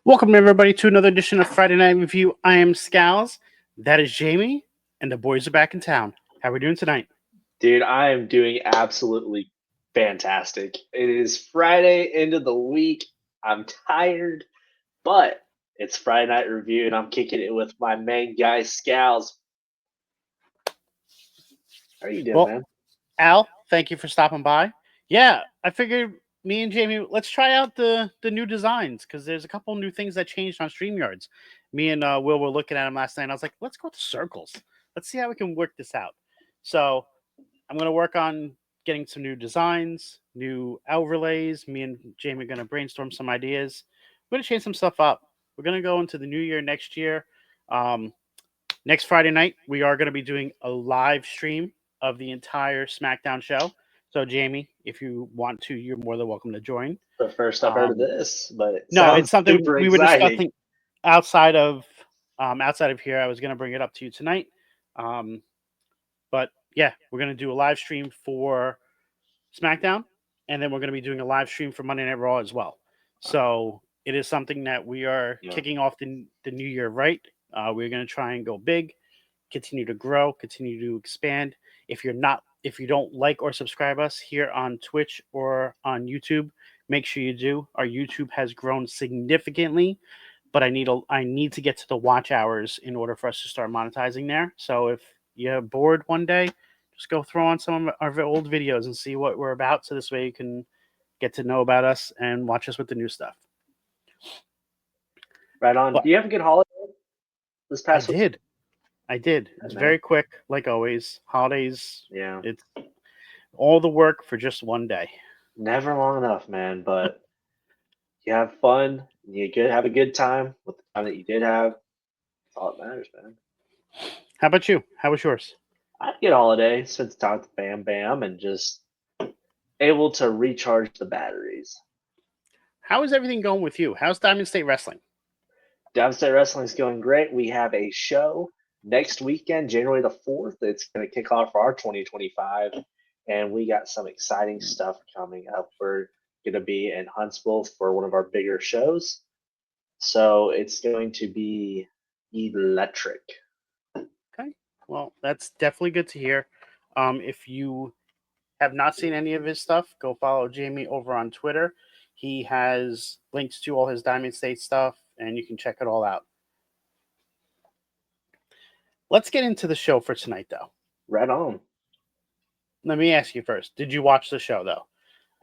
Welcome everybody to another edition of Friday Night Review. I am Scalz. That is Jamie, and the boys are back in town. How are we doing tonight? Dude, I am doing absolutely fantastic. It is Friday, end of the week. I'm tired, but it's Friday Night Review, and I'm kicking it with my main guy, Scalz. How are you doing, Well, man? Al, thank you for stopping by. Yeah, I figured me and Jamie, let's try out the new designs because there's a couple new things that changed on StreamYards. Me and Will were looking at them last night, and I was like, let's go to circles. Let's see how we can work this out. So I'm going to work on getting some new designs, new overlays. Me and Jamie are going to brainstorm some ideas. We're going to change some stuff up. We're going to go into the new year next year. Um, Next Friday night, we are going to be doing a live stream of the entire Smackdown show. So, Jamie, if you want to, you're more than welcome to join. The first I've heard of this, but it No, it's sounds something super we were exciting. discussing outside of here. I was going to bring it up to you tonight. But yeah, we're going to do a live stream for SmackDown, and then we're going to be doing a live stream for Monday Night Raw as well. So it is something that we are kicking off the new year right. We're going to try and go big, continue to grow, continue to expand. If you don't like or subscribe us here on Twitch or on YouTube, make sure you do. Our YouTube has grown significantly, but I need to get to the watch hours in order for us to start monetizing there. So if you're bored one day, just go throw on some of our old videos and see what we're about. So this way you can get to know about us and watch us with the new stuff. Right on. But do you have a good holiday this past week? I did. It's very quick, like always. Holidays. Yeah. It's all the work for just one day. Never long enough, man, but you have fun. Have a good time with the time that you did have. That's all that matters, man. How about you? How was yours? I had a good holiday. Spent time with Bam Bam and just able to recharge the batteries. How is everything going with you? How's Diamond State Wrestling? Diamond State Wrestling is going great. We have a show next weekend, January the 4th. It's going to kick off our 2025, and we got some exciting stuff coming up. We're going to be in Huntsville for one of our bigger shows. So it's going to be electric. Okay. Well, that's definitely good to hear. If you have not seen any of his stuff, go follow Jamie over on Twitter. He has links to all his Diamond State stuff, and you can check it all out. Let's get into the show for tonight, though. Right on. Let me ask you first. Did you watch the show, though?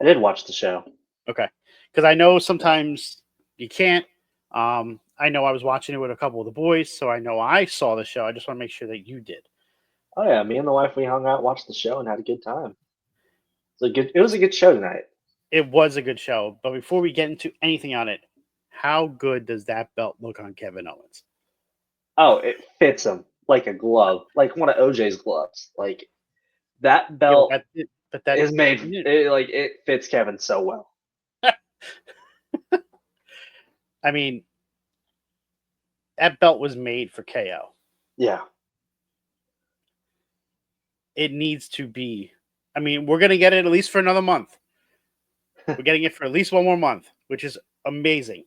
I did watch the show. Okay. Because I know sometimes you can't. I know I was watching it with a couple of the boys, so I know I saw the show. I just want to make sure that you did. Oh yeah, me and the wife, we hung out, watched the show, and had a good time. It was a good show tonight. It was a good show, but before we get into anything on it, how good does that belt look on Kevin Owens? Oh, it fits him like a glove, like one of OJ's gloves. Like that belt is made. It fits Kevin so well. I mean, that belt was made for KO. Yeah. It needs to be. I mean, we're going to get it at least for another month. We're getting it for at least one more month, which is amazing.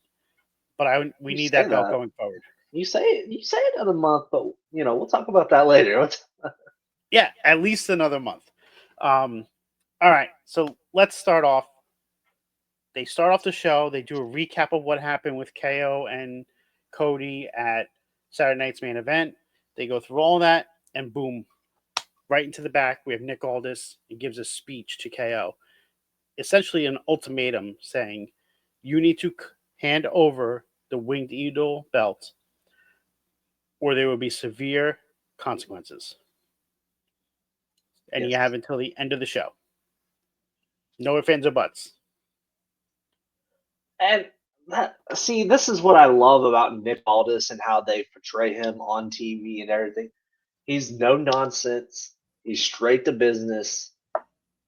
But we need that belt going forward. You say another month, but we'll talk about that later. Yeah, at least another month. All right, so let's start off. They start off the show. They do a recap of what happened with KO and Cody at Saturday night's main event. They go through all that, and boom, right into the back, we have Nick Aldis. He gives a speech to KO. Essentially an ultimatum saying, you need to hand over the Winged Eagle belt or there will be severe consequences. And you have until the end of the show. No ifs, ands, or buts. And this is what I love about Nick Aldis and how they portray him on TV and everything. He's no nonsense. He's straight to business.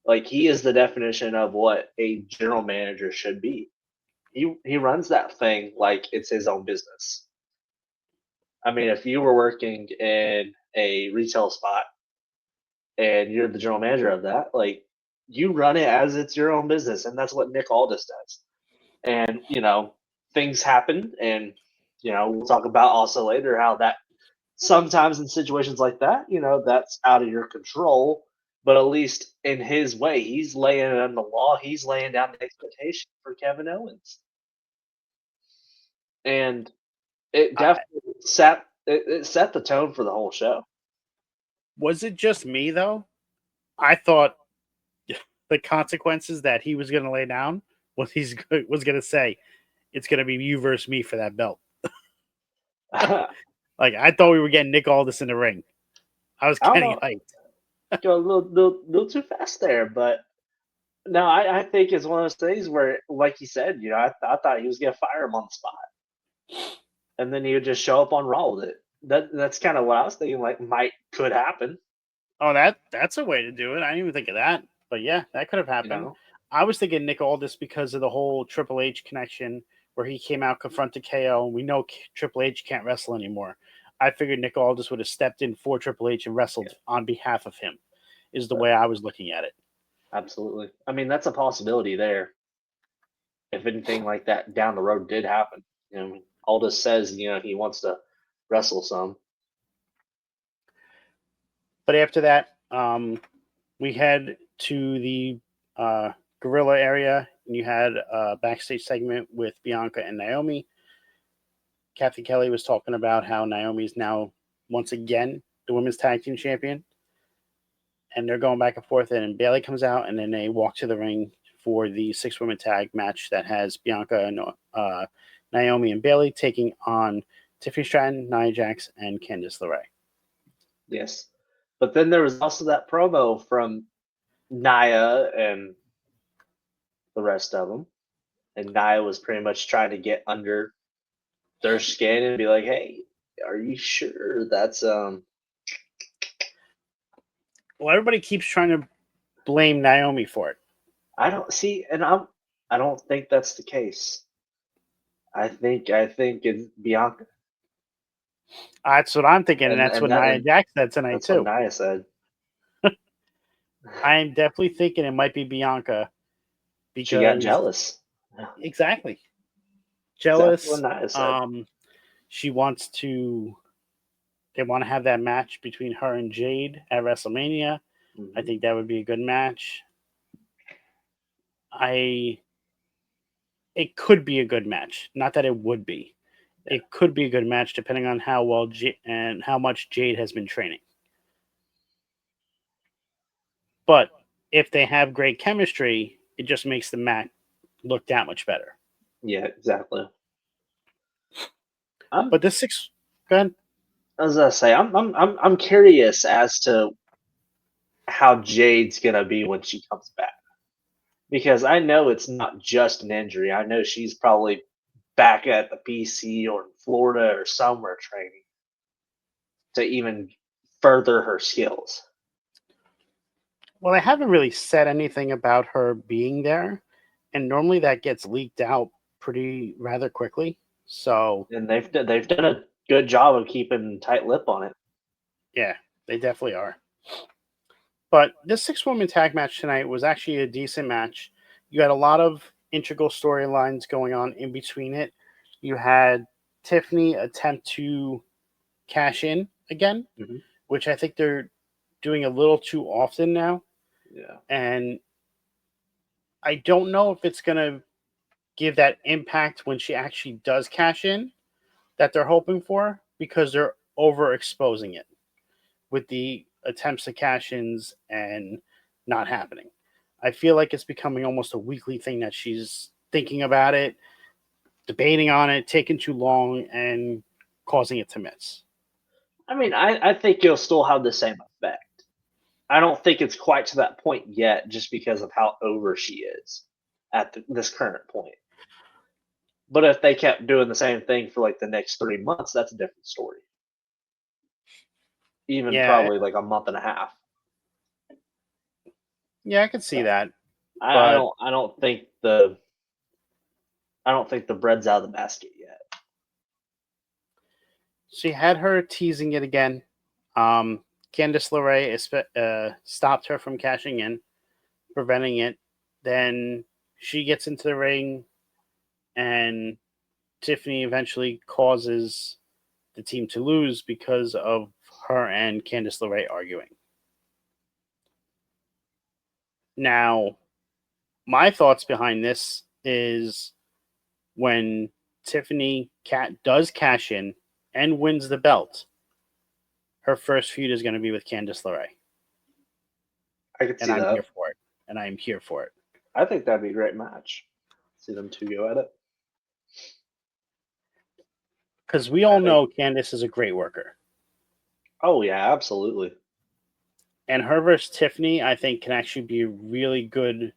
Like, he is the definition of what a general manager should be. He runs that thing like it's his own business. I mean, if you were working in a retail spot and you're the general manager of that, like, you run it as it's your own business, and that's what Nick Aldis does. And, things happen, and we'll talk about also later how that sometimes in situations like that, that's out of your control. But at least in his way, he's laying down the law. He's laying down the expectation for Kevin Owens, and it definitely set the tone for the whole show. Was it just me though? I thought the consequences that he was going to lay down was was going to say, it's going to be you versus me for that belt. Like, I thought we were getting Nick Aldis in the ring. I was getting hyped. Go a little too fast there, but no, I think it's one of those things where, like you said, I thought he was gonna fire him on the spot, and then he would just show up on Raw with it. That's kind of what I was thinking. Like, could happen. Oh, that's a way to do it. I didn't even think of that, but yeah, that could have happened. I was thinking Nick Aldis because of the whole Triple H connection, where he came out, confronted KO, and we know Triple H can't wrestle anymore. I figured Nick Aldis would have stepped in for Triple H and wrestled on behalf of him, is the way I was looking at it. Absolutely. I mean, that's a possibility there. If anything like that down the road did happen, Aldis says, he wants to wrestle some. But after that, we head to the Gorilla area, and you had a backstage segment with Bianca and Naomi. Kathy Kelly was talking about how Naomi is now once again the women's tag team champion, and they're going back and forth. And Bayley comes out, and then they walk to the ring for the 6-woman tag match that has Bianca and Naomi and Bayley taking on Tiffany Stratton, Nia Jax, and Candice LeRae. Yes, but then there was also that promo from Nia and the rest of them, and Nia was pretty much trying to get under their skin and be like, "Hey, are you sure that's Well, everybody keeps trying to blame Naomi for it. I don't see, and I don't think that's the case. I think it's Bianca. That's what I'm thinking, and that's what Nia Jax said tonight that's too. What Nia said. I am definitely thinking it might be Bianca because she got jealous. Exactly. Jealous. Exactly what Nia said. She wants to. They want to have that match between her and Jade at WrestleMania. I think that would be a good match. It could be a good match. Not that it would be. Yeah. It could be a good match depending on how well and how much Jade has been training. But if they have great chemistry, it just makes the match look that much better. Yeah, exactly. But this 6, go ahead. I was gonna say, I'm curious as to how Jade's gonna be when she comes back, because I know it's not just an injury. I know she's probably back at the PC or in Florida or somewhere training to even further her skills. Well, I haven't really said anything about her being there, and normally that gets leaked out rather quickly. So, and they've done a good job of keeping tight lip on it. Yeah, they definitely are. But this 6-woman tag match tonight was actually a decent match. You had a lot of integral storylines going on in between it. You had Tiffany attempt to cash in again, which I think they're doing a little too often now. Yeah. And I don't know if it's going to give that impact when she actually does cash in that they're hoping for, because they're overexposing it with the attempts to cash ins and not happening. I feel like it's becoming almost a weekly thing that she's thinking about it, debating on it, taking too long, and causing it to miss. I mean, I think you'll still have the same effect. I don't think it's quite to that point yet, just because of how over she is at this current point. But if they kept doing the same thing for like the next 3 months, that's a different story. Even probably like a month and a half. Yeah, I could see that. I don't think the bread's out of the basket yet. She had her teasing it again. Candice LeRae stopped her from cashing in, preventing it. Then she gets into the ring, and Tiffany eventually causes the team to lose because of her and Candice LeRae arguing. Now, my thoughts behind this is when Tiffany does cash in and wins the belt, her first feud is going to be with Candice LeRae. I could see And I'm that. here for it. And I'm here for it. I think that'd be a great match. See them two go at it. Because we all know Candice is a great worker. Oh yeah, absolutely. And her versus Tiffany, I think, can actually be a really good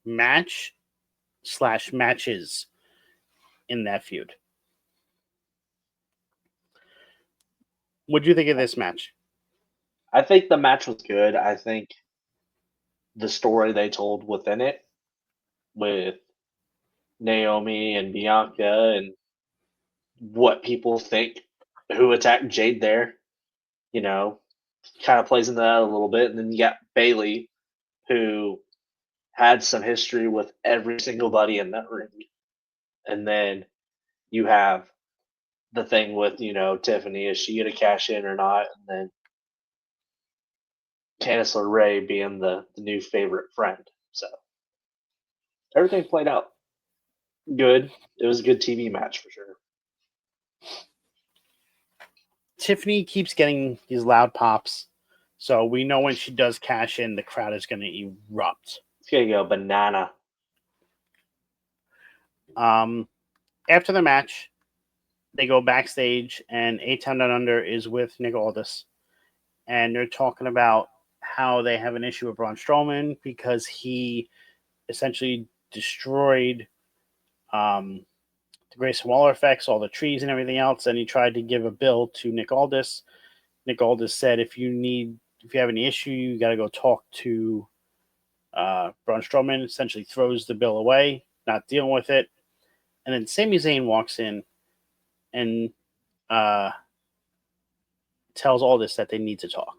match / matches in that feud. What do you think of this match? I think the match was good. I think the story they told within it with Naomi and Bianca and what people think who attacked Jade there, you know, kind of plays into that a little bit. And then you got Bailey, who had some history with every single buddy in that ring. And then you have the thing with, Tiffany, is she going to cash in or not? And then Candice LeRae being the new favorite friend. So everything played out good. It was a good TV match for sure. Tiffany keeps getting these loud pops. So we know when she does cash in, the crowd is going to erupt. It's going to go banana. After the match, they go backstage, and A-Town Down Under is with Nick Aldis. And they're talking about how they have an issue with Braun Strowman because he essentially destroyed the Grayson Waller effects, all the trees and everything else, and he tried to give a bill to Nick Aldis. Nick Aldis said, if you have any issue, you got to go talk to Braun Strowman. Essentially throws the bill away, not dealing with it. And then Sami Zayn walks in and tells Aldis that they need to talk.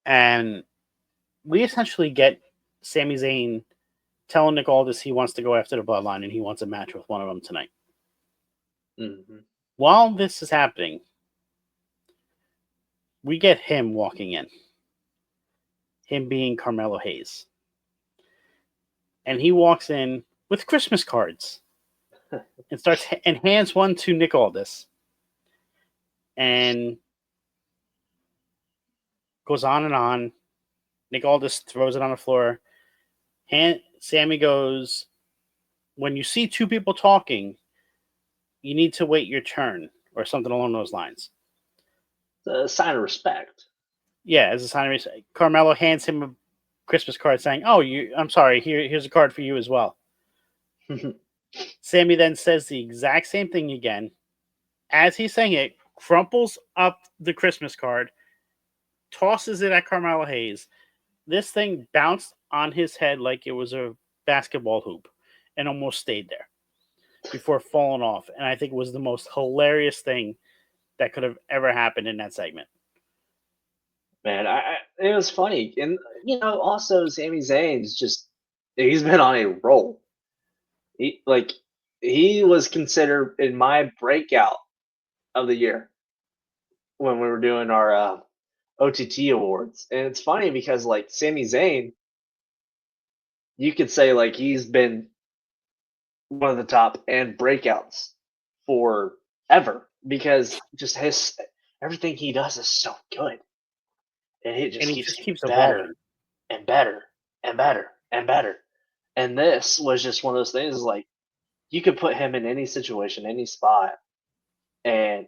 And we essentially get Sami Zayn telling Nick Aldis he wants to go after the Bloodline and he wants a match with one of them tonight. Mm-hmm. While this is happening, we get him walking in. Him being Carmelo Hayes. And he walks in with Christmas cards and hands one to Nick Aldis. And goes on and on. Nick Aldis throws it on the floor. Sammy goes, when you see two people talking, you need to wait your turn, or something along those lines. It's a sign of respect. Yeah, as a sign of respect. Carmelo hands him a Christmas card saying, I'm sorry, here's a card for you as well. Sammy then says the exact same thing again. As he's saying it, crumples up the Christmas card, tosses it at Carmelo Hayes. This thing bounced on his head like it was a basketball hoop and almost stayed there before falling off. And I think it was the most hilarious thing that could have ever happened in that segment. Man, it was funny. And, also Sami Zayn's he's been on a roll. He was considered in my breakout of the year when we were doing our OTT awards. And it's funny because, Sami Zayn, you could say, he's been one of the top and breakouts forever because just everything he does is so good. And it just keeps better evolving and better and better and better. And this was just one of those things you could put him in any situation, any spot, and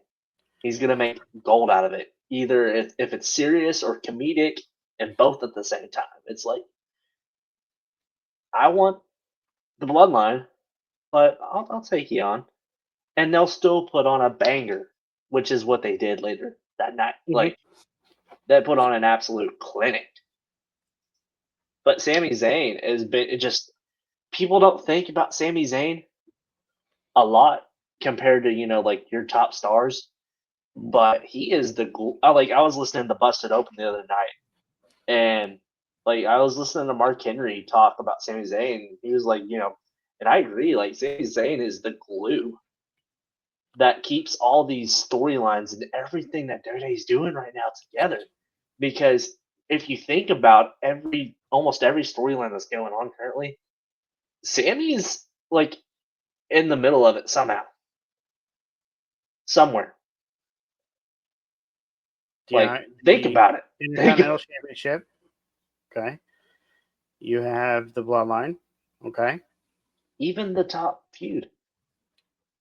he's going to make gold out of it. Either if it's serious or comedic, and both at the same time. It's I want the Bloodline, but I'll take you on. And they'll still put on a banger, which is what they did later that night. Mm-hmm. They put on an absolute clinic. But Sami Zayn has been people don't think about Sami Zayn a lot compared to your top stars, but he is I was listening to Busted Open the other night, and Like I was listening to Mark Henry talk about Sami Zayn. He was like, and I agree. Like Sami Zayn is the glue that keeps all these storylines and everything that WWE's doing right now together. Because if you think about almost every storyline that's going on currently, Sammy's like in the middle of it somehow, somewhere. Yeah, Like think the about it. Intercontinental Championship. Okay. You have the Bloodline. Okay. Even the top feud.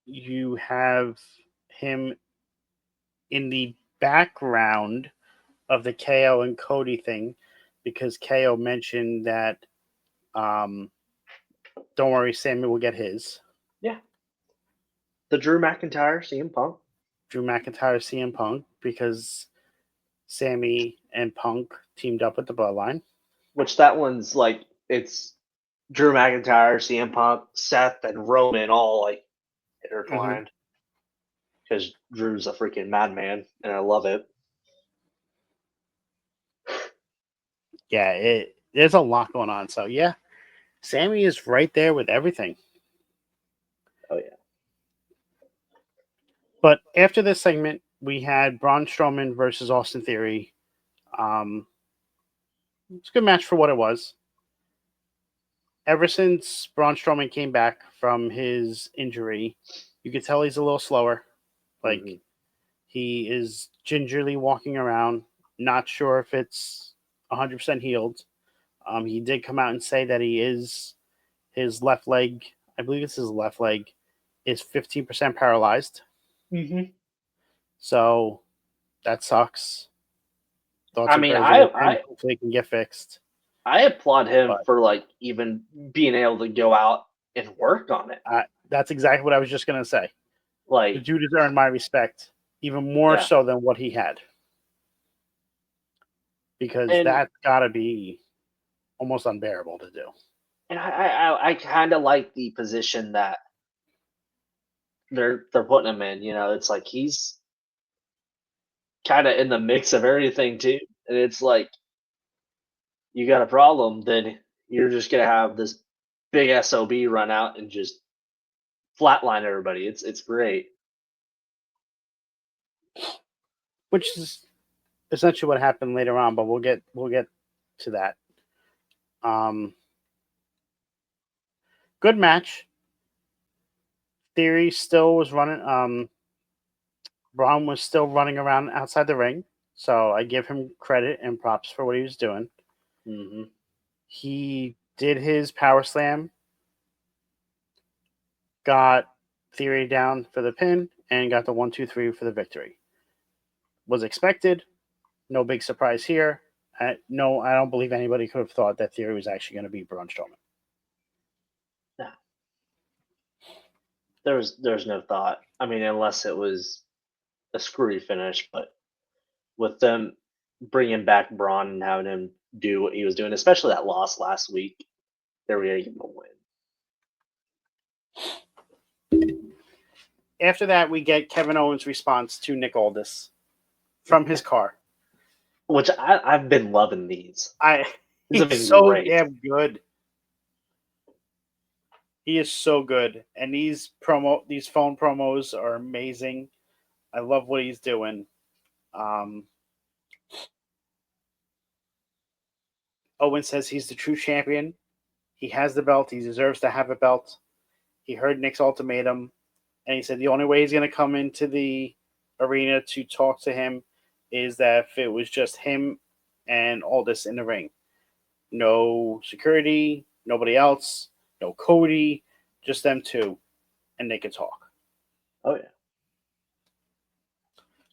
You have him in the background of the KO and Cody thing because KO mentioned that don't worry, Sammy will get his. Yeah. The Drew McIntyre, CM Punk. Drew McIntyre, CM Punk, because Sammy and Punk teamed up with the Bloodline. Which that one's like it's Drew McIntyre, CM Punk, Seth, and Roman all like intertwined. Because Drew's a freaking madman, and I love it. Yeah, there's a lot going on. So yeah, Sammy is right there with everything. Oh yeah. But after this segment, we had Braun Strowman versus Austin Theory. It's a good match for what it was. Ever since Braun Strowman came back from his injury, you could tell he's a little slower. Like he is gingerly walking around, not sure if it's 100% healed. He did come out and say that his left leg, I believe it's his left leg, is 15% paralyzed. So that sucks. Thoughts I and mean, prayers are with him. Hopefully, it can get fixed. I applaud him But for like even being able to go out and work on it. that's exactly what I was just gonna say. The Like, dude has earned my respect even more yeah. so than what he had, because And that's got to be almost unbearable to do. and I kind of like the position that they're putting him in. It's like he's kind of in the mix of everything too, and it's like you got a problem, then you're just gonna have this big sob run out and just flatline everybody. It's great. Which is essentially what happened later on, but we'll get to that. Good match. Theory still was running. Braun was still running around outside the ring, so I give him credit and props for what he was doing. Mm-hmm. He did his power slam, got Theory down for the pin, and got the 1-2-3 for the victory. Was expected. No big surprise here. No, I don't believe anybody could have thought that Theory was actually going to beat Braun Strowman. No. There's no thought. I mean, unless it was a screwy finish, but with them bringing back Braun and having him do what he was doing, especially that loss last week, they were going to give him a win. After that, we get Kevin Owens' response to Nick Aldis from his car. Which I've been loving these. These have been He's so great. damn good. He is so good, and these phone promos are amazing. I love what he's doing. Owen says he's the true champion. He has the belt. He deserves to have a belt. He heard Nick's ultimatum, and he said the only way he's going to come into the arena to talk to him is that if it was just him and Aldis in the ring. No security, nobody else, no Cody, just them two, and they can talk. Oh yeah.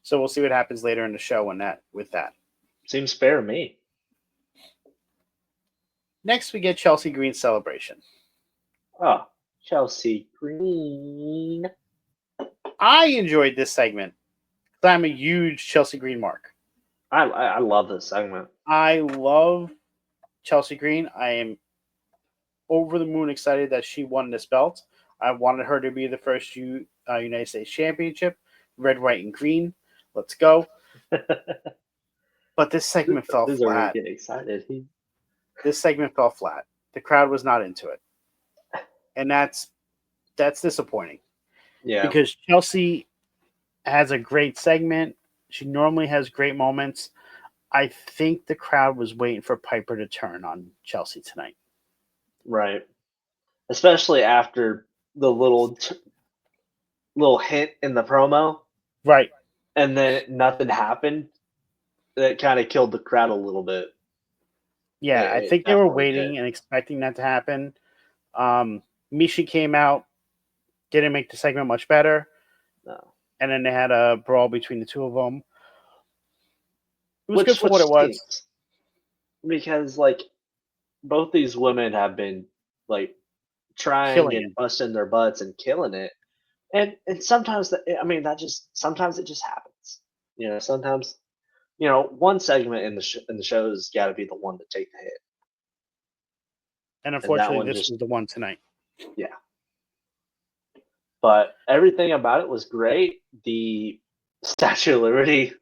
So we'll see what happens later in the show with that. Seems fair to me. Next, we get Chelsea Green's celebration. Oh, Chelsea Green. I enjoyed this segment. I'm a huge Chelsea Green mark. I love this segment. I love Chelsea Green. I am over the moon excited that she won this belt. I wanted her to be the first United States Championship, red, white, and green. Let's go. But this segment fell This is already flat. getting excited. this segment fell flat. The crowd was not into it, and that's disappointing. Yeah. Because Chelsea has a great segment. She normally has great moments. I think the crowd was waiting for Piper to turn on Chelsea tonight. Right. Especially after the little hint in the promo, Right. and then nothing happened. That kind of killed the crowd a little bit. Yeah, I It think they were definitely waiting did. and expecting that to happen. Mishi came out, didn't make the segment much better, No. and then they had a brawl between the two of them. It was Which good for what it was. stinks, because like both these women have been like trying Killing it. and busting their butts and killing it, and sometimes sometimes it just happens. Sometimes one segment in the show's got to be the one to take the hit, And and that unfortunately, one this just was the one tonight. yeah. But everything about it was great. The Statue of Liberty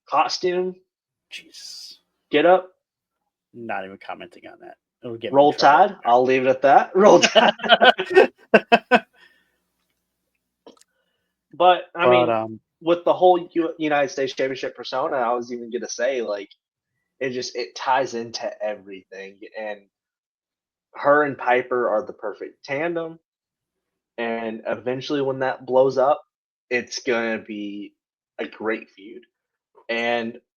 costume, Jesus. get up, Not even commenting on that. It'll get me in roll trouble. tide. I'll leave it at that. Roll tide. But I mean, with the whole United States Championship persona, I was even gonna say like it ties into everything, and her and Piper are the perfect tandem. And eventually, when that blows up, it's gonna be a great feud.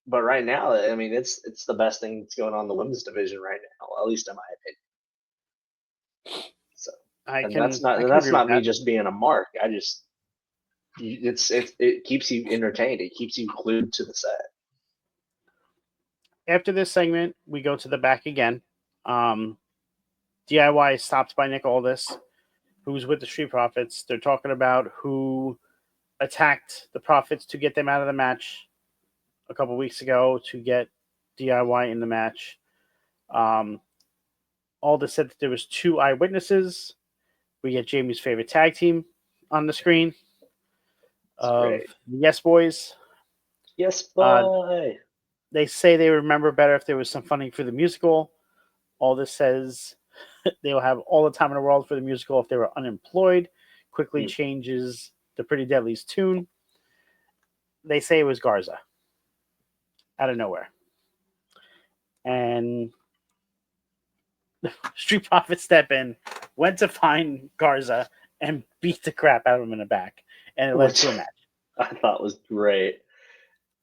But right now, I mean, it's the best thing that's going on in the women's division right now, at least in my opinion. So, I and can that's agree with not me that. just being a mark. It keeps you entertained. It keeps you glued to the set. After this segment, we go to the back again. DIY is stopped by Nick Aldis, who's with the Street Profits. They're talking about who attacked the Profits to get them out of the match a couple weeks ago to get DIY in the match. Aldis said that there was 2 eyewitnesses. We get Jamie's favorite tag team on the screen of Great. the Yes Boys. Yes, boy. They say they remember better if there was some funding for the musical. Aldis says they will have all the time in the world for the musical if they were unemployed. Quickly changes the Pretty Deadly's tune. They say it was Garza out of nowhere. And Street Profits step in, went to find Garza, and beat the crap out of him in the back. And it led to a match. I thought was great.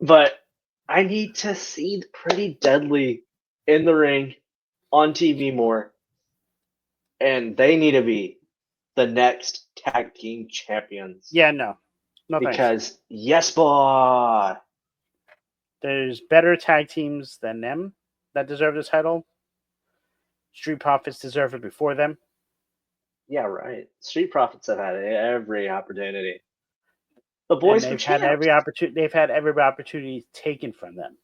But I need to see the Pretty Deadly in the ring on TV more. And they need to be the next tag team champions. Yeah, no. No thanks. Because yes, boy. There's better tag teams than them that deserve the title. Street Profits deserve it before them. Yeah, right. Street Profits have had every opportunity. The boys and for champs. they've had every opportunity taken from them.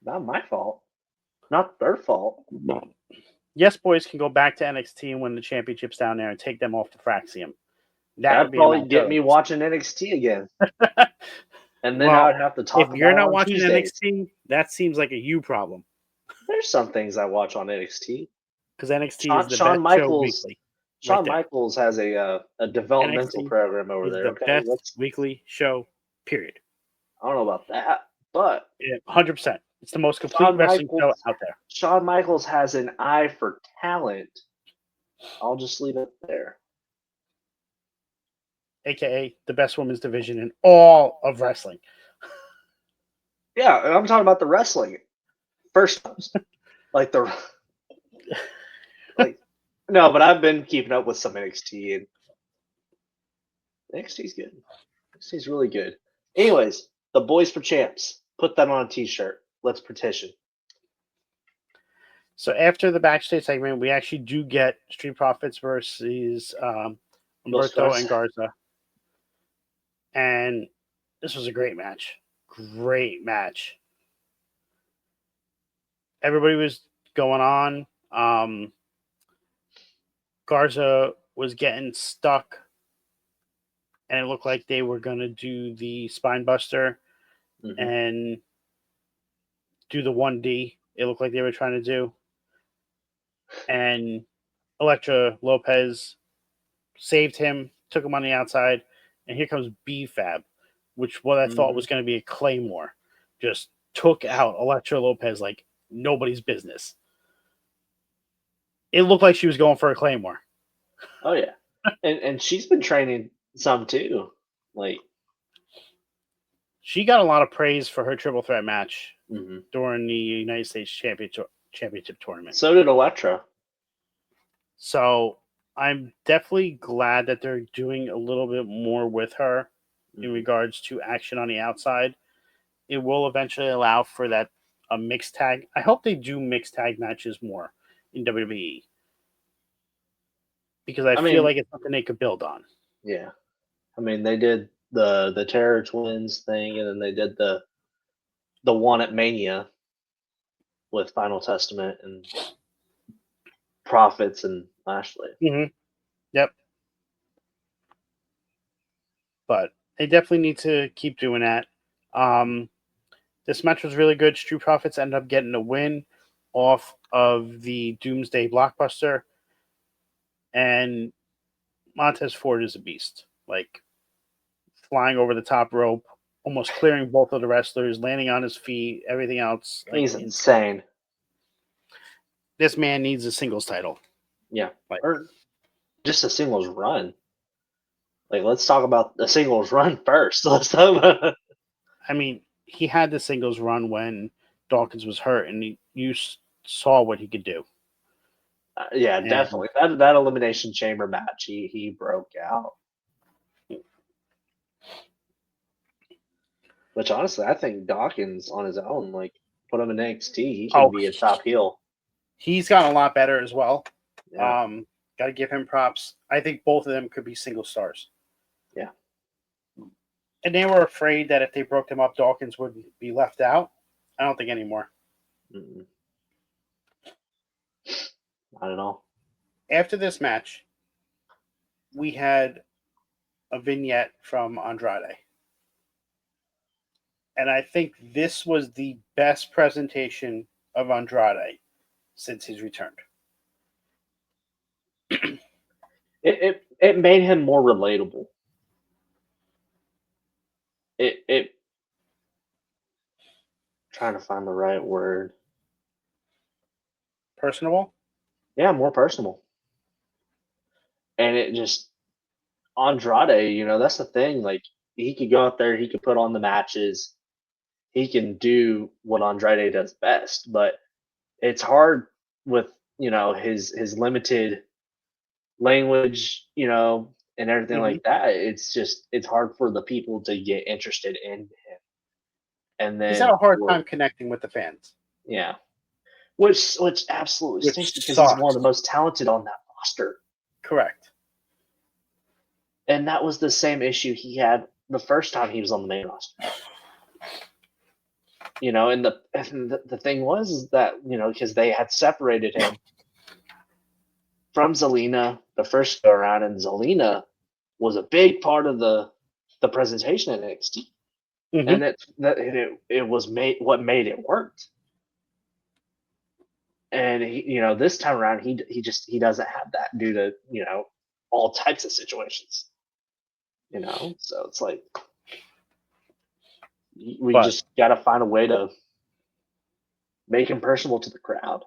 Not my fault. Not their fault. Yes, boys can go back to NXT and win the championships down there and take them off the Fraxium. That'd probably get me watching NXT again. And then I would have to talk if you're about not it on watching Tuesdays. NXT, that seems like a you problem. There's some things I watch on NXT. Because NXT is the best show weekly. Shawn Michaels has a developmental NXT program over is there. the Okay, best weekly show. Period. I don't know about that, but 100%. It's the most complete wrestling show out there. Shawn Michaels has an eye for talent. I'll just leave it there. AKA the best women's division in all of wrestling. Yeah, I'm talking about the wrestling. First, like no, but I've been keeping up with some NXT, and NXT's good. NXT's really good. Anyways, the boys for champs. Put that on a t-shirt. Let's petition. So after the backstage segment, we actually do get Street Profits versus Humberto and Garza. And this was a great match. Great match. Everybody was going on. Garza was getting stuck. And it looked like they were going to do the spine buster and do the 1D it looked like they were trying to do. And Elektra Lopez saved him, took him on the outside, and here comes B-Fab, which what I thought was going to be a Claymore. Just took out Elektra Lopez like nobody's business. It looked like she was going for a Claymore. Oh yeah, and she's been training some too. Like she got a lot of praise for her triple threat match mm-hmm. during the United States Championship tournament. So did Elektra. So I'm definitely glad that they're doing a little bit more with her in regards to action on the outside. It will eventually allow for that a mixed tag. I hope they do mixed tag matches more in WWE because I feel like it's something they could build on. Yeah, I mean they did the Terror Twins thing, and then they did the one at Mania with Final Testament and Profits and Lashley. Mm-hmm. Yep. But they definitely need to keep doing that. This match was really good. Street Profits ended up getting a win off of the Doomsday Blockbuster. And Montez Ford is a beast. Like, flying over the top rope, almost clearing both of the wrestlers, landing on his feet, everything else. Like, he's insane. This man needs a singles title. Yeah. Or just a singles run. Like, let's talk about the singles run first. Let's talk about I mean, he had the singles run when Dawkins was hurt, and you saw what he could do. Yeah, definitely. That Elimination Chamber match, he broke out. Which, honestly, I think Dawkins on his own, like, put him in NXT, he can be a top heel. He's gotten a lot better as well. Yeah. Got to give him props. I think both of them could be single stars. Yeah. And they were afraid that if they broke them up, Dawkins would be left out. I don't think anymore. Mm-mm. Not at all. After this match, we had a vignette from Andrade. And I think this was the best presentation of Andrade since he's returned. It made him more relatable. It trying to find the right word. Personable? Yeah, more personable. And it just Andrade, that's the thing. Like, he could go out there, he could put on the matches, he can do what Andrade does best, but it's hard with his limited language, and everything like that. It's hard for the people to get interested in him. And then he's had a hard time connecting with the fans. Yeah, which absolutely stinks because he's one of the most talented on that roster. Correct. And that was the same issue he had the first time he was on the main roster. And the thing was that, because they had separated him from Zelina the first go around, and Zelina was a big part of the presentation at NXT. Mm-hmm. And it was what made it work. And he, this time around, he doesn't have that due to all types of situations. So it's like we just got to find a way to make him personable to the crowd.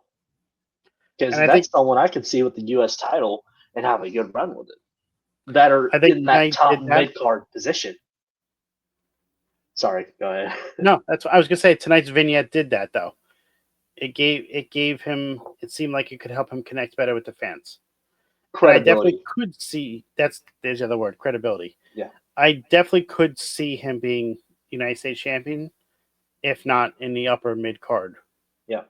Because that's someone I could see with the U.S. title and have a good run with it. That are in that top mid-card position. Sorry, go ahead. No, that's what I was gonna say. Tonight's vignette did that though. It gave him. It seemed like it could help him connect better with the fans. I definitely could see there's the other word, credibility. Yeah, I definitely could see him being United States champion, if not in the upper mid card. Yeah.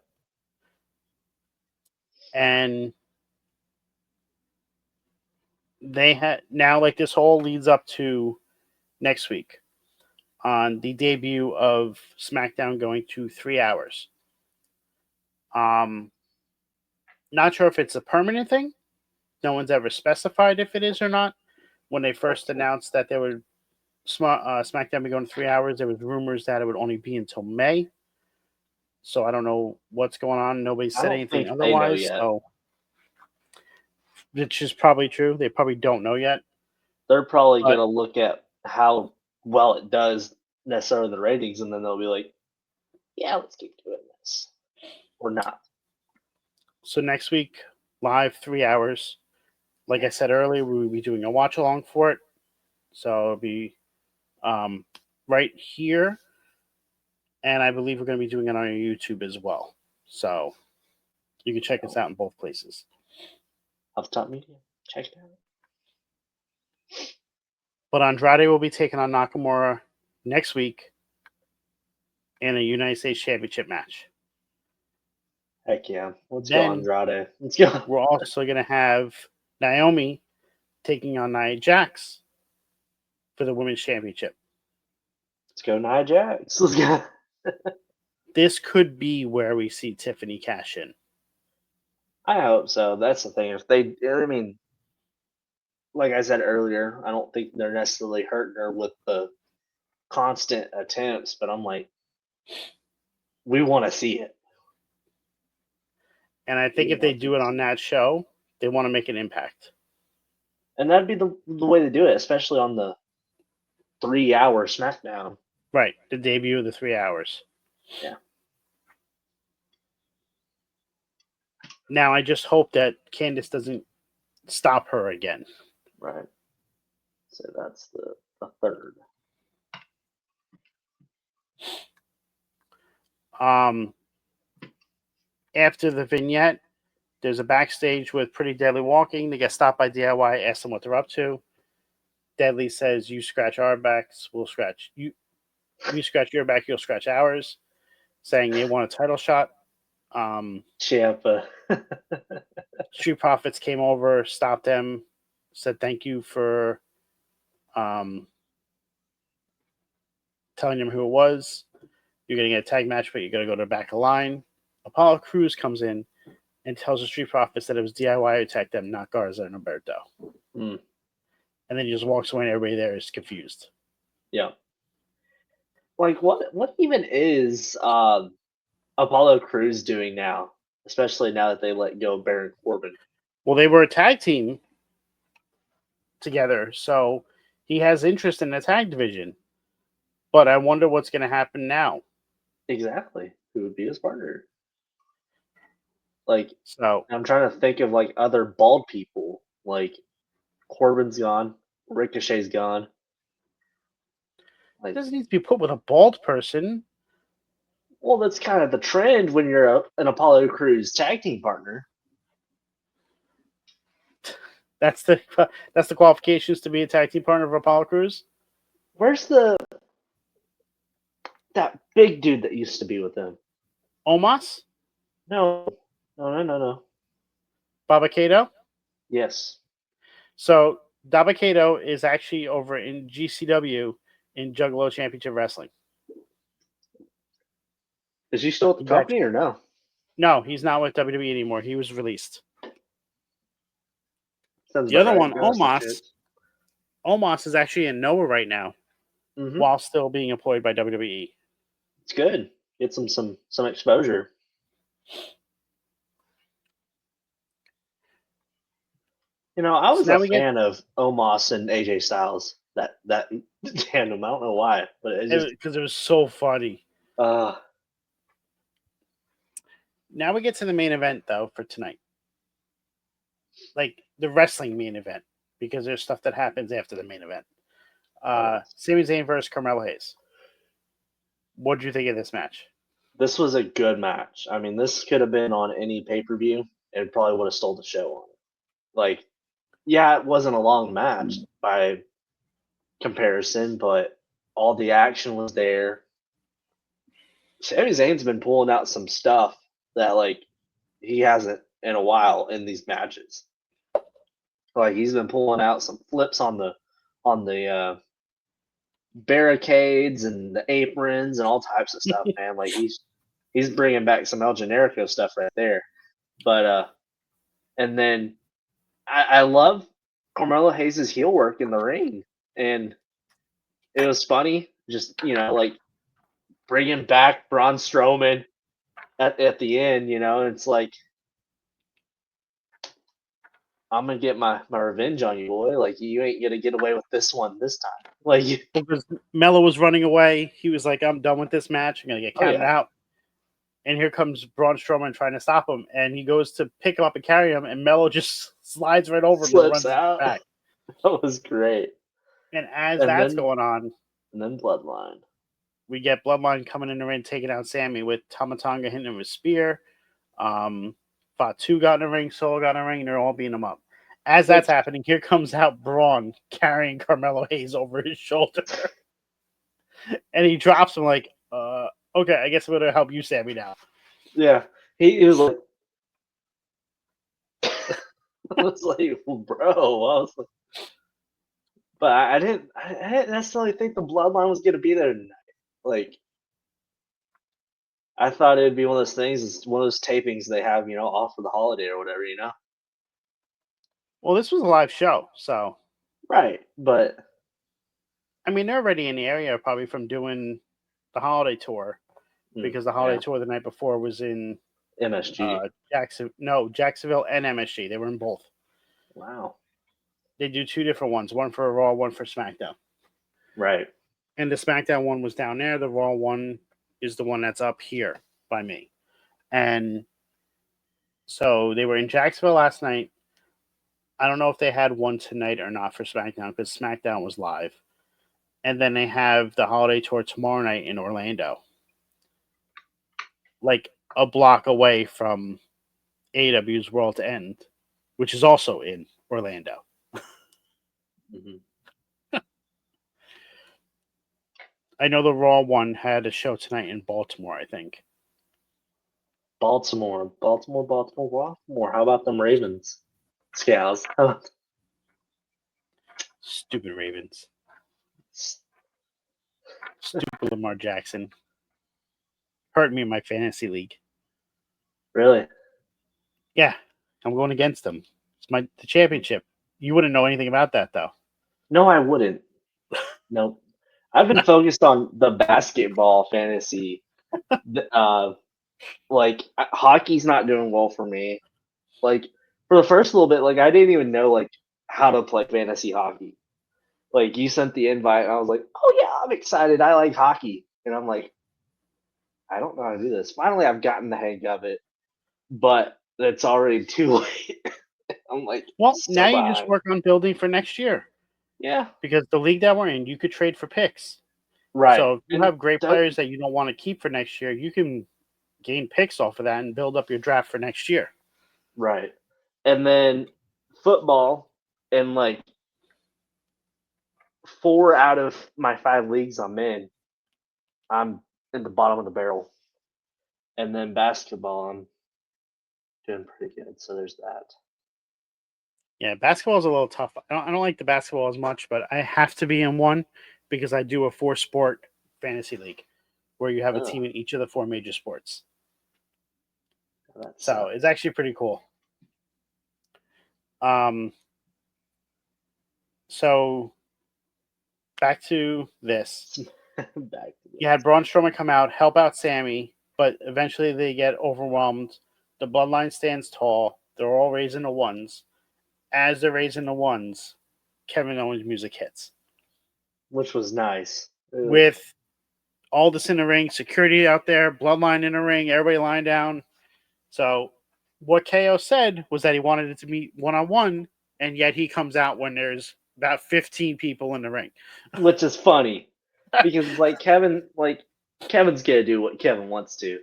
And they had now, like, this whole leads up to next week on the debut of SmackDown going to 3 hours. Not sure if it's a permanent thing. No one's ever specified if it is or not. When they first announced that they would SmackDown be going to 3 hours, there was rumors that it would only be until May. So I don't know what's going on. Nobody I said don't anything think they know otherwise. yet. So which is probably true. They probably don't know yet. They're probably But gonna look at how well it does necessarily the ratings, and then they'll be like, "Yeah, let's keep doing this," or not. so next week, live 3 hours. Like I said earlier, we will be doing a watch along for it. So it'll be um, right here, and I believe we're going to be doing it on our YouTube as well. So you can check us out in both places. Off Top Media, check it out. But Andrade will be taking on Nakamura next week in a United States Championship match. Heck yeah, let's go Then Andrade. Let's go. we're also going to have Naomi taking on Nia Jax for the Women's Championship. Let's go Nia Jax. Let's go. This could be where we see Tiffany cash in. I hope so. That's the thing. If they, I mean, like I said earlier, I don't think they're necessarily hurting her with the constant attempts, but I'm like, we want to see it. And I think if they do it on that show, they want to make an impact. And that'd be the way to do it, especially on the 3-hour SmackDown. Right, the debut of the 3 hours. Yeah. Now I just hope that Candice doesn't stop her again. Right. So that's the third. After the vignette, there's a backstage with Pretty Deadly walking. They get stopped by DIY, ask them what they're up to. Deadly says, "You scratch our backs, we'll scratch you. You scratch your back, you'll scratch ours." Saying they want a title shot. Ciampa. Street Profits came over, stopped them, said thank you for telling them who it was. You're going to get a tag match, but you're going to go to the back of the line. Apollo Crews comes in and tells the Street Profits that it was DIY who attacked them, not Garza and Humberto. Mm. And then he just walks away and everybody there is confused. Yeah. Like, what even is Apollo Crews doing now? Especially now that they let go of Baron Corbin. Well, they were a tag team together, so he has interest in the tag division. But I wonder what's going to happen now. Exactly. Who would be his partner? Like, So I'm trying to think of like other bald people. Like, Corbin's gone, Ricochet's gone. it Like, doesn't need to be put with a bald person. well, that's kind of the trend when you're an Apollo Crews tag team partner. That's the qualifications to be a tag team partner of Apollo Crews. Where's that big dude that used to be with them? Omos? No. Baba Kato? Yes. So Baba Kato is actually over in GCW in Juggalo Championship Wrestling. Is he still at the company or no? No, he's not with WWE anymore. He was released. Sounds The other right. one, Omos is actually in Noah right now, while still being employed by WWE. It's good. Get some exposure. You know, I was a fan of Omos and AJ Styles. That tandem. I don't know why, but because it was so funny. Now we get to the main event though for tonight, like the wrestling main event, because there's stuff that happens after the main event. Sami Zayn versus Carmelo Hayes. What did you think of this match? This was a good match. I mean, this could have been on any pay-per-view. It probably would have stole the show on it. Like, yeah, it wasn't a long match by comparison, but all the action was there. Sami Zayn's been pulling out some stuff that like he hasn't in a while in these matches. Like he's been pulling out some flips on the barricades and the aprons and all types of stuff, man. Like he's bringing back some El Generico stuff right there. But and then I love Carmelo Hayes' heel work in the ring, and it was funny. Just like bringing back Braun Strowman, at the end, and it's like, I'm gonna get my revenge on you, boy. Like, you ain't gonna get away with this one this time. Like, Because Mello was running away. He was like, I'm done with this match. I'm going to get oh counted yeah, out. And here comes Braun Strowman trying to stop him. And he goes to pick him up and carry him. And Mello just slides right over him and slips runs into the out. back. That was great. And as And that's then going on, Bloodline. we get Bloodline coming in the ring, taking out Sammy with Tamatanga hitting him with spear. Fatu got in the ring, Solo got in the ring, and they're all beating him up. As that's happening, here comes out Braun carrying Carmelo Hayes over his shoulder. And he drops him like, okay, I guess I'm going to help you, Sammy, now. Yeah, he was like, I was like, well, bro. I was like, but I didn't necessarily think the Bloodline was gonna be there tonight. Like, I thought it'd be one of those things. It's one of those tapings they have, off for the holiday or whatever. Well, this was a live show, so. Right, but I mean, they're already in the area probably from doing the holiday tour because the holiday tour the night before was in MSG. Jacksonville and MSG. They were in both. Wow. They do two different ones, one for Raw, one for SmackDown. Right. And the SmackDown one was down there. The Raw one is the one that's up here by me. And so they were in Jacksonville last night. I don't know if they had one tonight or not for SmackDown because SmackDown was live. And then they have the holiday tour tomorrow night in Orlando. Like a block away from AEW's World's End, which is also in Orlando. Mm-hmm. I know the Raw one had a show tonight in Baltimore, I think. Baltimore. How about them Ravens? Scalz. How about Stupid Ravens. Stupid Lamar Jackson. Hurt me in my fantasy league. Really? Yeah, I'm going against them. It's the championship. You wouldn't know anything about that, though. No, I wouldn't. Nope. I've been focused on the basketball fantasy. Like, hockey's not doing well for me. Like, for the first little bit, like, I didn't even know, like, how to play fantasy hockey. Like, you sent the invite, and I was like, oh yeah, I'm excited. I like hockey. And I'm like, I don't know how to do this. Finally, I've gotten the hang of it, but it's already too late. I'm like, Well, now so you just behind. work on building for next year. Yeah. Because the league that we're in, you could trade for picks. Right. So if you And have great players that you don't want to keep for next year, you can gain picks off of that and build up your draft for next year. Right. And then football, and like 4 out of my 5 leagues I'm in the bottom of the barrel. And then basketball, I'm doing pretty good. So there's that. Yeah, basketball is a little tough. I don't like the basketball as much, but I have to be in one because I do a 4-sport fantasy league where you have a team in each of the 4 major sports. So it's actually pretty cool. So back to this. You had Braun Strowman come out, help out Sammy, but eventually they get overwhelmed. The bloodline stands tall. They're all raising the ones. As they're raising the ones, Kevin Owens' music hits. Which was nice. With Aldis in the ring, security out there, bloodline in the ring, everybody lying down. So what KO said was that he wanted it to be one-on-one, and yet he comes out when there's about 15 people in the ring. Which is funny. Because Kevin's gonna do what Kevin wants to.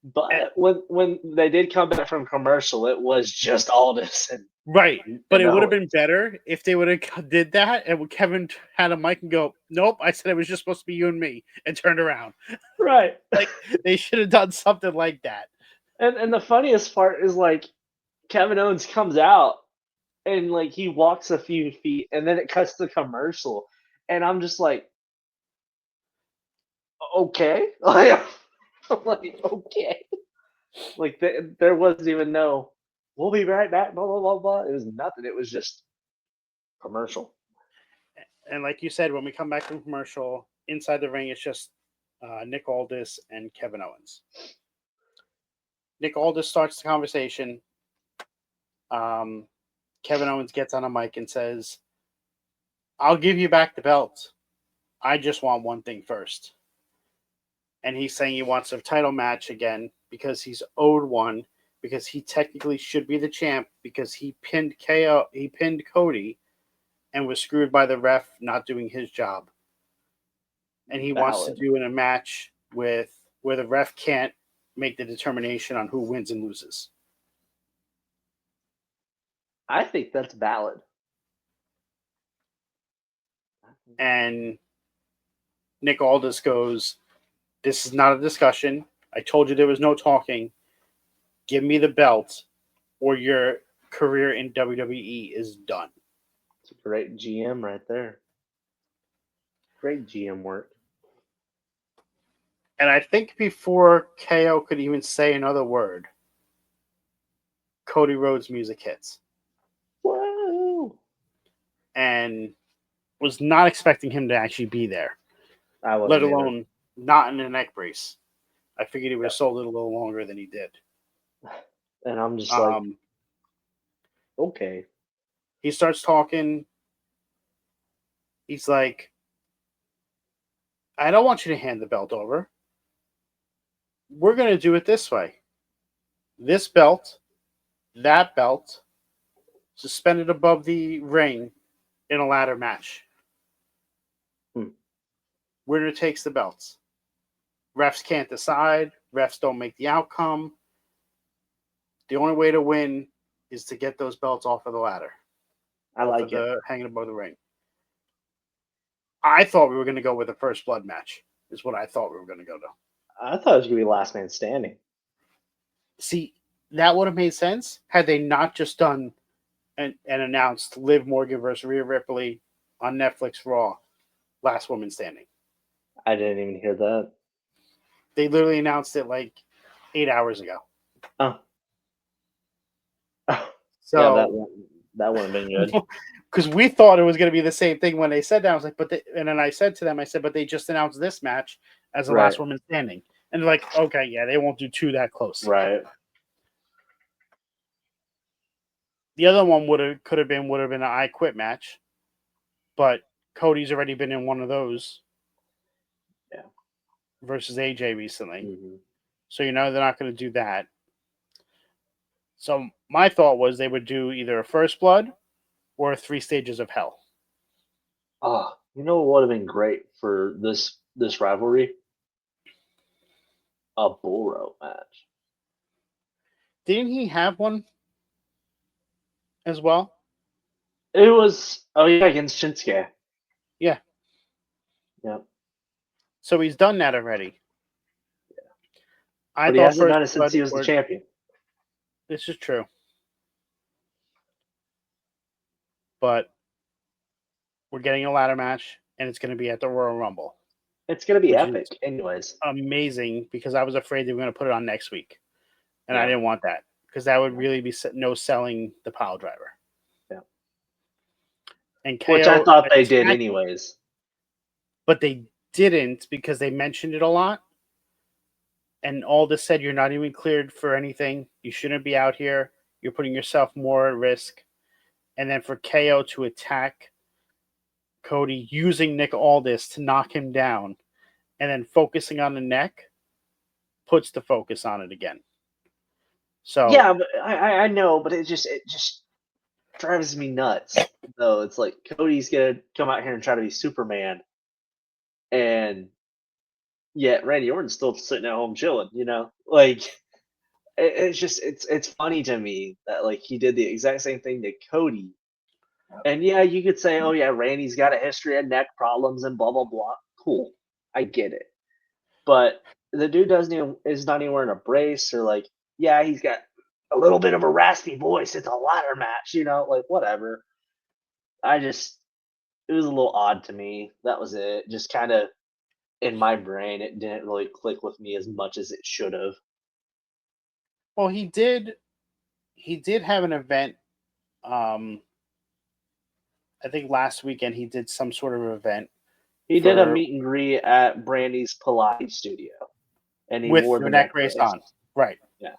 But when they did come back from commercial, it was just Aldis. Right. But it would have Owens. been better if they would have did that and Kevin had a mic and go, nope, I said it was just supposed to be you and me, and turned around. Right. Like, they should have done something like that. And the funniest part is, Kevin Owens comes out and, he walks a few feet, and then it cuts to commercial. And I'm just like, okay. I'm like, okay. There wasn't even no, we'll be right back, blah, blah, blah, blah. It was nothing. It was just commercial. And like you said, when we come back from commercial, inside the ring, it's just Nick Aldis and Kevin Owens. Nick Aldis starts the conversation. Kevin Owens gets on a mic and says, "I'll give you back the belt. I just want one thing first." And he's saying he wants a title match again because he's owed one, because he technically should be the champ because he pinned Cody and was screwed by the ref not doing his job. And he wants to do in a match with where the ref can't make the determination on who wins and loses. I think that's valid. And Nick Aldis goes, "This is not a discussion. I told you there was no talking. Give me the belt or your career in WWE is done." It's a great GM right there. Great GM work. And I think before KO could even say another word, Cody Rhodes' music hits. Whoa! And was not expecting him to actually be there, let alone not in a neck brace. I figured he would have sold it a little longer than he did. And I'm just like, okay. He starts talking. He's like, "I don't want you to hand the belt over. We're going to do it this way. This belt, that belt, suspended above the ring in a ladder match. Winner takes the belts. Refs can't decide. Refs don't make the outcome. The only way to win is to get those belts off of the ladder. I like it. Hanging above the ring." I thought we were going to go with a first blood match, is what I thought we were going to go to. I thought it was going to be last man standing. See, that would have made sense had they not just done and announced Liv Morgan versus Rhea Ripley on Netflix Raw, last woman standing. I didn't even hear that. They literally announced it like 8 hours ago. Oh. So yeah, that would have been good. Because we thought it was going to be the same thing when they said that. I was like, and then I said to them, but they just announced this match as the last woman standing. And they're like, okay, yeah, they won't do two that close. Right. The other one would have been an I Quit match, but Cody's already been in one of those. Yeah. Versus AJ recently. Mm-hmm. So they're not going to do that. So my thought was they would do either a First Blood or 3 Stages of Hell. Oh, you know what would have been great for this rivalry? A bull rope match. Didn't he have one as well? It was against Shinsuke. Yeah. Yep. So he's done that already. Yeah. But he hasn't done it since he was the champion. This is true. But we're getting a ladder match, and it's going to be at the Royal Rumble. It's going to be epic, anyways. Amazing, because I was afraid they were going to put it on next week. And I didn't want that, because that would really be no selling the pile driver. Yeah. And KO, which I thought they did anyways. But they didn't, because they mentioned it a lot. And Aldis said, "You're not even cleared for anything. You shouldn't be out here. You're putting yourself more at risk." And then for KO to attack Cody using Nick Aldis to knock him down and then focusing on the neck puts the focus on it again. So yeah, but I know, but it just drives me nuts. Though it's like Cody's gonna come out here and try to be Superman, and yet Randy Orton's still sitting at home chilling. Like it's funny to me that like he did the exact same thing to Cody. And yeah, you could say, oh yeah, Randy's got a history of neck problems and blah blah blah. Cool, I get it. But the dude is not even wearing a brace, or like, yeah, he's got a little bit of a raspy voice. It's a ladder match, like whatever. It was a little odd to me. That was it. Just kind of in my brain, it didn't really click with me as much as it should have. Well, he did have an event. I think last weekend he did some sort of event. He did a meet and greet at Brandy's Pilates studio, and he with wore the neck brace on. Right. Yeah.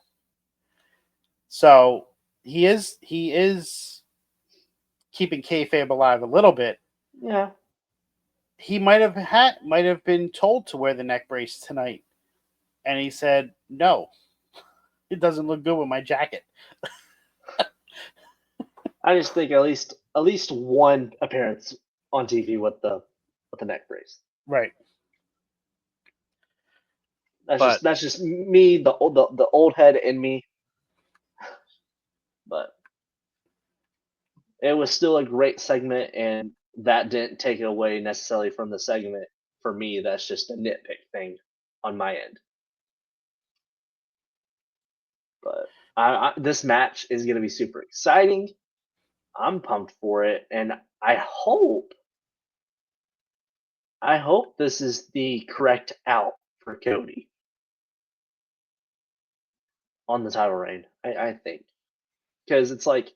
So he is keeping kayfabe alive a little bit. Yeah. He might have been told to wear the neck brace tonight, and he said no. It doesn't look good with my jacket. I just think at least one appearance on TV with the neck brace. Right. That's But just me, the old head in me. But it was still a great segment, and that didn't take it away necessarily from the segment. For me, that's just a nitpick thing on my end. But this match is going to be super exciting. I'm pumped for it, and I hope this is the correct out for Cody on the title reign. I think because it's like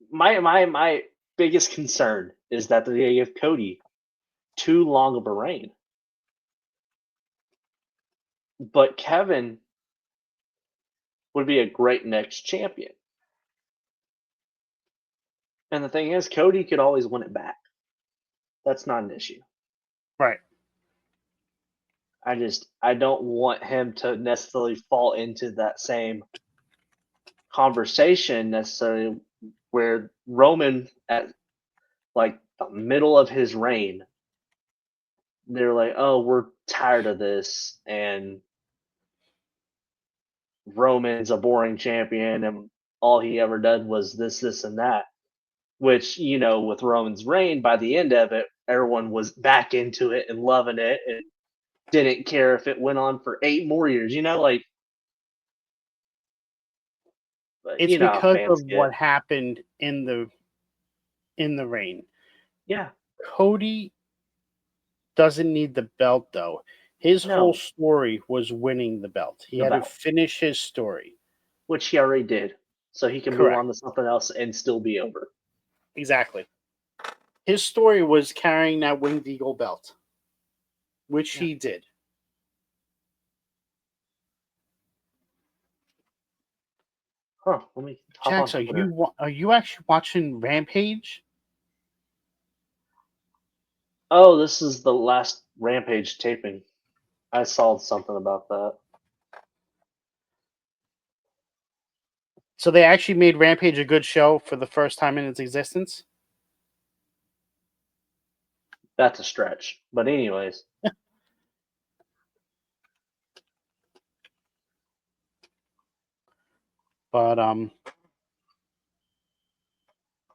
my biggest concern is that they give Cody too long of a reign, but Kevin would be a great next champion. And the thing is, Cody could always win it back. That's not an issue. right. I don't want him to necessarily fall into that same conversation necessarily where Roman at like the middle of his reign, they're like, oh, we're tired of this, and Roman's a boring champion, and all he ever did was this, and that. Which, with Roman's reign, by the end of it, everyone was back into it and loving it and didn't care if it went on for 8 more years, like, but It's how because fans of get. what happened in the reign. Yeah. Cody doesn't need the belt though. His whole No, story was winning the belt. He the had to belt, finish his story. which he already did. So he can move Correct. on to something else and still be over. Exactly. His story was carrying that Winged Eagle belt, which Yeah. he did. Huh. Let me hop on Jax, Twitter. are you actually watching Rampage? Oh, this is the last Rampage taping. I saw something about that. So they actually made Rampage a good show for the first time in its existence. That's a stretch. But anyways, But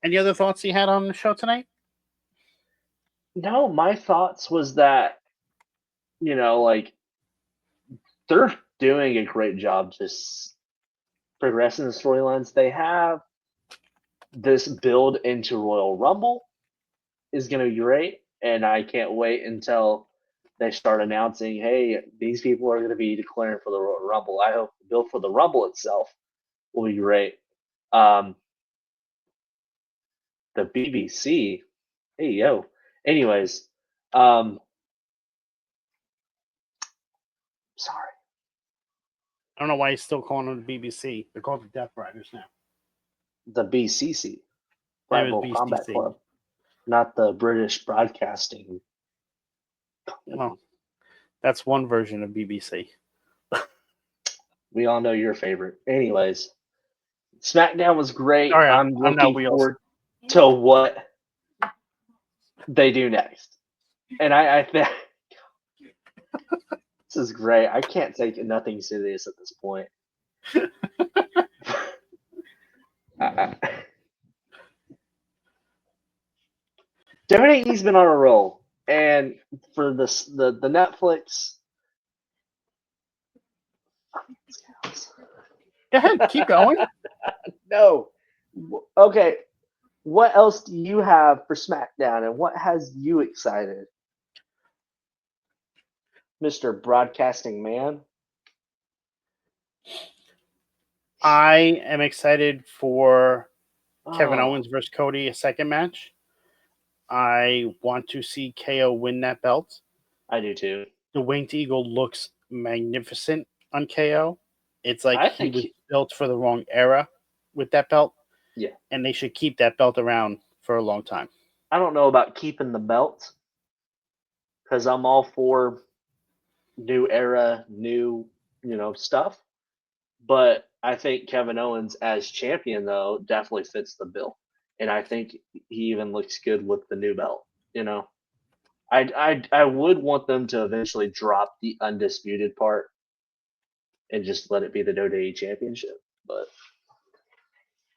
any other thoughts you had on the show tonight? no, my thoughts was that, like, they're doing a great job just progressing the storylines they have. This build into Royal Rumble is going to be great, and I can't wait until they start announcing, hey, these people are going to be declaring for the Royal Rumble. I hope the build for the Rumble itself will be great. The BBC, hey yo. Anyways, sorry, I don't know why he's still calling them the BBC. They're called the Death Riders now. the BCC, Name Black is Bull Combat BCC. Club, not the British Broadcasting. Well, that's one version of BBC. We all know your favorite. Anyways, SmackDown was great. Sorry, I'm I'm not looking wheels. forward to what they do next. And I think this is great. I can't take nothing serious at this point. WWE's been on a roll, and for this the Netflix. Go ahead, keep going. No. Okay. What else do you have for SmackDown, and what has you excited, Mr. Broadcasting Man? I am excited for Kevin Oh, Owens versus Cody, a second match. I want to see KO win that belt. I do too. The Winged Eagle looks magnificent on KO. It's like I he think was built for the wrong era with that belt, yeah. and they should keep that belt around for a long time. I don't know about keeping the belt because I'm all for new era, new stuff. But I think Kevin Owens as champion though definitely fits the bill, and I think he even looks good with the new belt. I would want them to eventually drop the undisputed part and just let it be the WWE Championship, but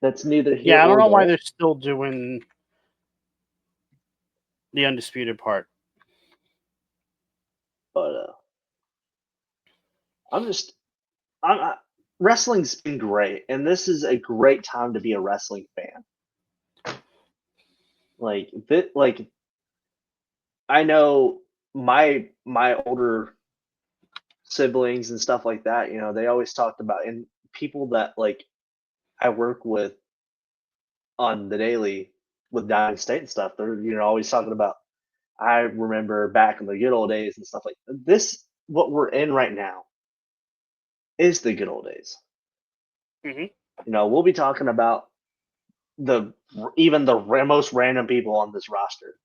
that's neither here Yeah, I don't or know why there. they're still doing the undisputed part. But I'm just wrestling's been great, and this is a great time to be a wrestling fan. Like I know my older siblings and stuff like that. They always talked about, and people that like I work with on the daily with Diamond State and stuff. They're always talking about. I remember back in the good old days and stuff like this. What we're in right now is the good old days. Mm-hmm. We'll be talking about even the most random people on this roster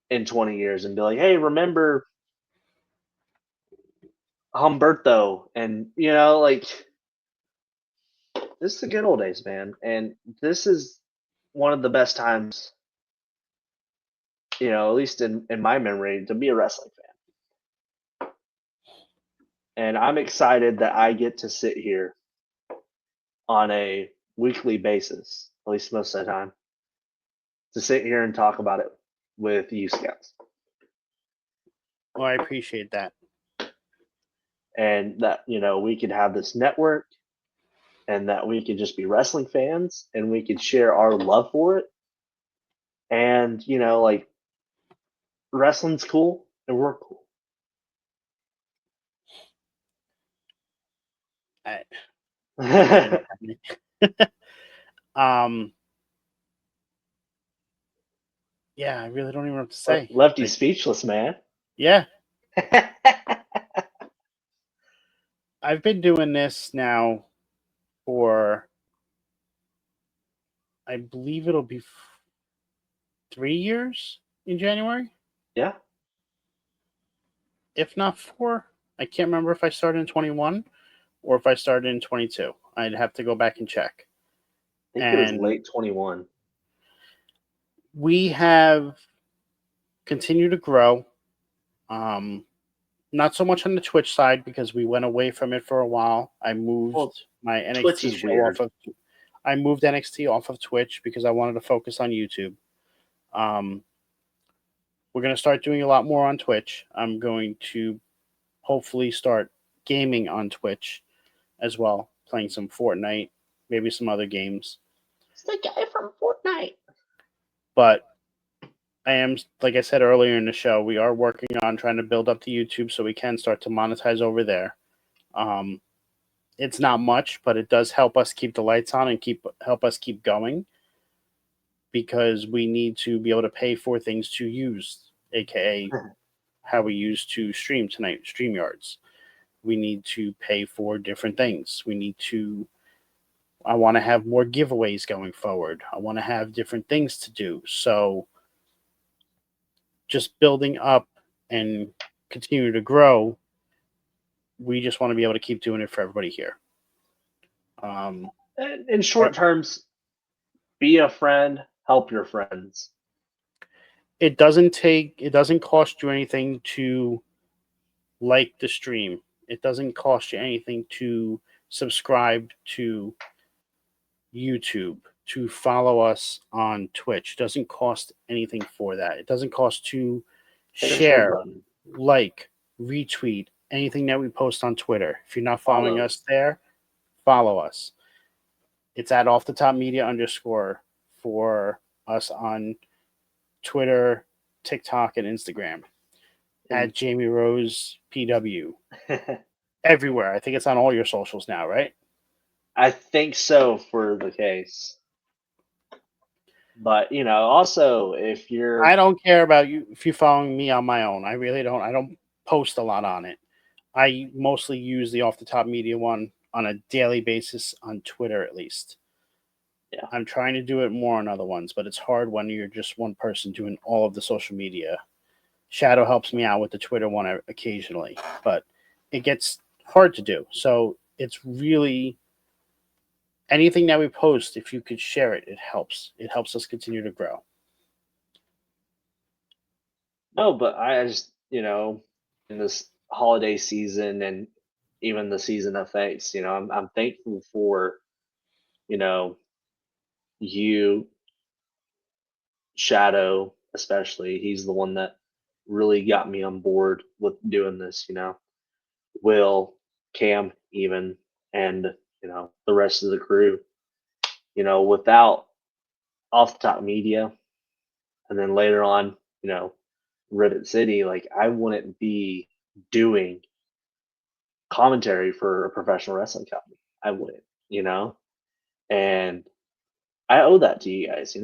in 20 years and be like, hey, remember Humberto? And like this is the good old days, man. And this is one of the best times, at least in my memory, to be a wrestling fan. And I'm excited that I get to sit here on a weekly basis, at least most of the time, to sit here and talk about it with you scouts. Well, I appreciate that. And that, we could have this network and that we could just be wrestling fans and we could share our love for it. And, like wrestling's cool and we're cool. um, yeah, I really don't even know what to say. Left you speechless, man. Yeah, I've been doing this now for, I believe it'll be 3 years in January, Yeah. if not 4. I can't remember if I started in 21 or if I started in 22. I'd have to go back and check. I think it was late 21. We have continued to grow. Not so much on the Twitch side because we went away from it for a while. I moved my Twitch NXT is show weird. I moved NXT off of Twitch because I wanted to focus on YouTube. We're going to start doing a lot more on Twitch. I'm going to hopefully start gaming on Twitch as well, playing some Fortnite, maybe some other games. It's the guy from Fortnite. But I am, like I said earlier in the show, we are working on trying to build up the YouTube so we can start to monetize over there. It's not much, but it does help us keep the lights on and help us keep going because we need to be able to pay for things to use, aka how we used to stream tonight, StreamYards. We need to pay for different things. I want to have more giveaways going forward. I want to have different things to do. So just building up and continue to grow, we just want to be able to keep doing it for everybody here. In short terms, be a friend, help your friends. It doesn't cost you anything to like the stream. It doesn't cost you anything to subscribe to YouTube, to follow us on Twitch. It doesn't cost anything for that. It doesn't cost to share, like, retweet anything that we post on Twitter. If you're not following us there, follow us. It's at off the top media _ for us on Twitter, TikTok, and Instagram. At Jamie Rose PW. Everywhere. I think it's on all your socials now, right? I think so for the case. But, also if you're... I don't care about you if you're following me on my own. I really don't. I don't post a lot on it. I mostly use the off the top media one on a daily basis on Twitter, at least. Yeah. I'm trying to do it more on other ones, but it's hard when you're just one person doing all of the social media. Shadow helps me out with the Twitter one occasionally, but it gets hard to do. So it's really anything that we post, if you could share it, it helps. It helps us continue to grow. No, but I just, in this holiday season and even the season of thanks, I'm thankful for, you know, you, Shadow, especially. He's the one that really got me on board with doing this. Will, Cam, even, and, the rest of the crew. Without off the top media, and then later on, Ribbit City, like I wouldn't be doing commentary for a professional wrestling company. I wouldn't, and I owe that to you guys.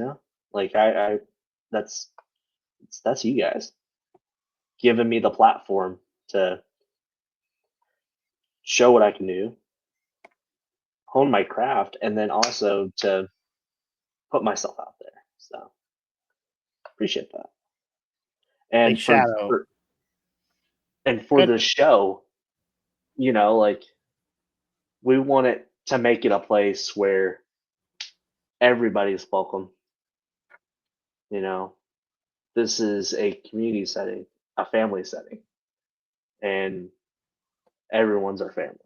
Like I that's that's you guys giving me the platform to show what I can do, hone my craft, and then also to put myself out there. So appreciate that. Like And Shadow, for good. the show, like we want it to make it a place where everybody's welcome. You know, this is a community setting, a family setting, and everyone's our family.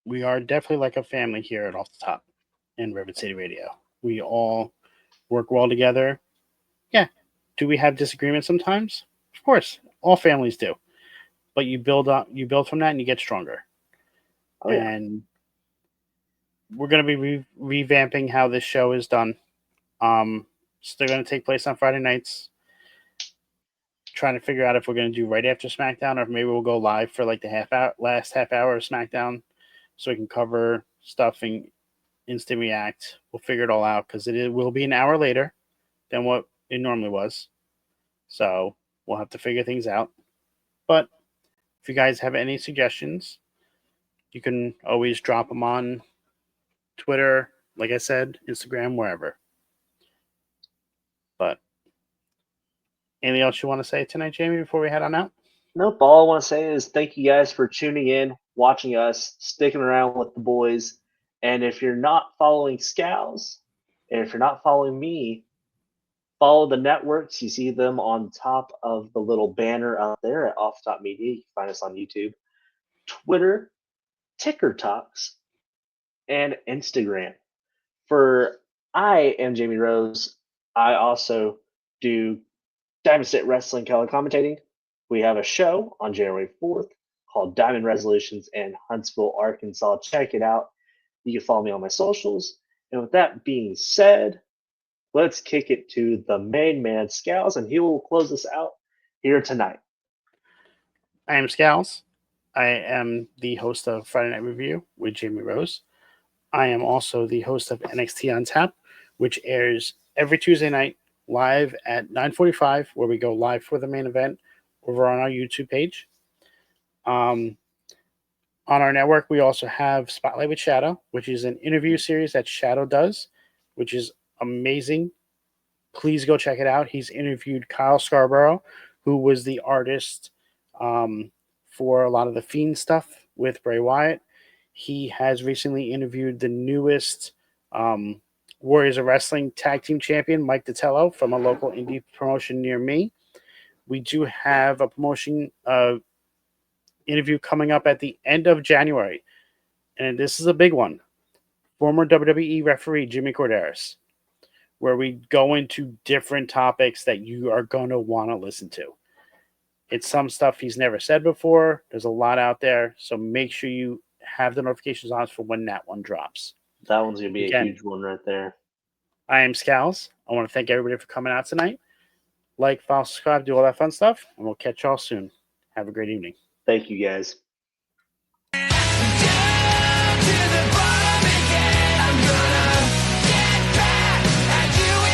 We are definitely like a family here at Off the Top in Ribbit City Radio. We all work well together. Yeah. Do we have disagreements sometimes? Of course. All families do. But you build up you build from that and you get stronger. Oh yeah, And we're going to be revamping how this show is done. Still going to take place on Friday nights. Trying to figure out if we're going to do right after SmackDown or if maybe we'll go live for like the last half hour of SmackDown so we can cover stuff and instant react. We'll figure it all out because will be an hour later than what it normally was. So we'll have to figure things out. But if you guys have any suggestions, you can always drop them on Twitter, like I said, Instagram, wherever. But anything else you want to say tonight, Jamie, before we head on out? nope. All I want to say is thank you guys for tuning in, watching us, sticking around with the boys. And if you're not following Scalz, and if you're not following me, follow the networks. You see them on top of the little banner out there at Off Top Media. You can find us on YouTube, Twitter, Ticker Talks, and Instagram. For I am Jamie Rose. I also do Diamond State Wrestling color commentating. We have a show on January 4th called Diamond Resolutions in Huntsville, Arkansas. Check it out. You can follow me on my socials. And with that being said, let's kick it to the main man, Scalz, and he will close us out here tonight. I am Scalz. I am the host of Friday Night Review with Jamie Rose. I am also the host of NXT on Tap, which airs every Tuesday night live at 9:45, where we go live for the main event over on our YouTube page. On our network, we also have Spotlight with Shadow, which is an interview series that Shadow does, which is amazing. Please go check it out. He's interviewed Kyle Scarborough, who was the artist for a lot of the Fiend stuff with Bray Wyatt. He has recently interviewed the newest Warriors of Wrestling Tag Team Champion, Mike Datello, from a local indie promotion near me. We do have a promotion interview coming up at the end of January, and this is a big one. Former WWE referee Jimmy Corderas, where we go into different topics that you are going to want to listen to. It's some stuff he's never said before. There's a lot out there, so make sure you have the notifications on for when that one drops. That one's going to be a Again, huge one right there. I am Scalz. I want to thank everybody for coming out tonight. Like, follow, subscribe, do all that fun stuff, and we'll catch y'all soon. Have a great evening. Thank you, guys.